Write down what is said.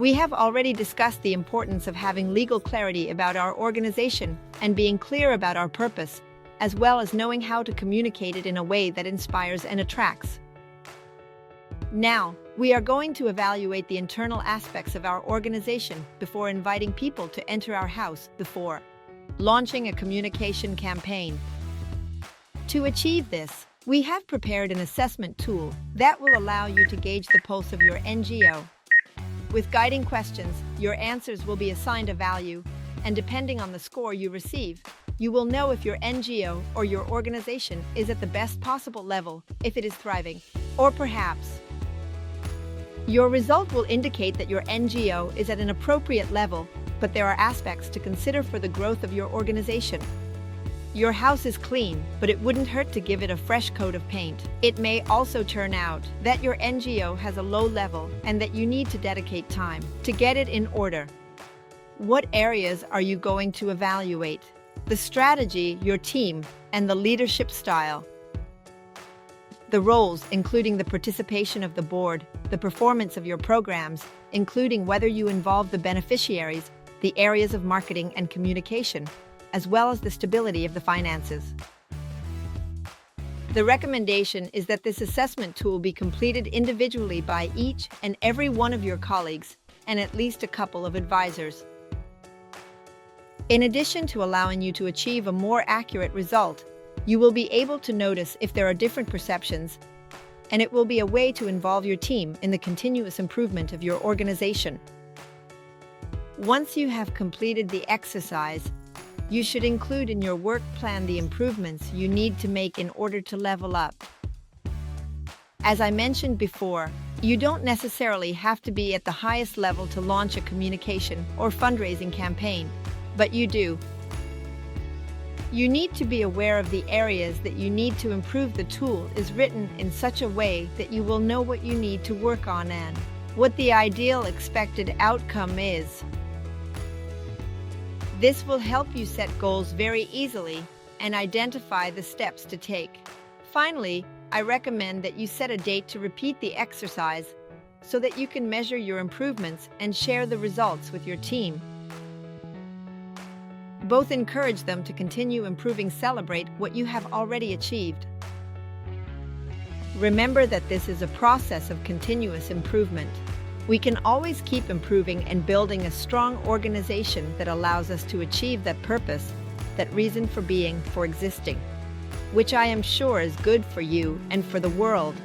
We have already discussed the importance of having legal clarity about our organization and being clear about our purpose, as well as knowing how to communicate it in a way that inspires and attracts. Now, we are going to evaluate the internal aspects of our organization before inviting people to enter our house before launching a communication campaign. To achieve this, we have prepared an assessment tool that will allow you to gauge the pulse of your NGO. With guiding questions, your answers will be assigned a value, and depending on the score you receive, you will know if your NGO or your organization is at the best possible level, if it is thriving, or perhaps your result will indicate that your NGO is at an appropriate level, but there are aspects to consider for the growth of your organization. Your house is clean, but it wouldn't hurt to give it a fresh coat of paint. It may also turn out that your NGO has a low level and that you need to dedicate time to get it in order. What areas are you going to evaluate? The strategy, your team, and the leadership style. The roles, including the participation of the board, the performance of your programs, including whether you involve the beneficiaries, the areas of marketing and communication, as well as the stability of the finances. The recommendation is that this assessment tool be completed individually by each and every one of your colleagues and at least a couple of advisors. In addition to allowing you to achieve a more accurate result, you will be able to notice if there are different perceptions, and it will be a way to involve your team in the continuous improvement of your organization. Once you have completed the exercise, you should include in your work plan the improvements you need to make in order to level up. As I mentioned before, you don't necessarily have to be at the highest level to launch a communication or fundraising campaign, but you do. You need to be aware of the areas that you need to improve. The tool is written in such a way that you will know what you need to work on and what the ideal expected outcome is. This will help you set goals very easily and identify the steps to take. Finally, I recommend that you set a date to repeat the exercise so that you can measure your improvements and share the results with your team. Both encourage them to continue improving. Celebrate what you have already achieved. Remember that this is a process of continuous improvement. We can always keep improving and building a strong organization that allows us to achieve that purpose, that reason for being, for existing, which I am sure is good for you and for the world.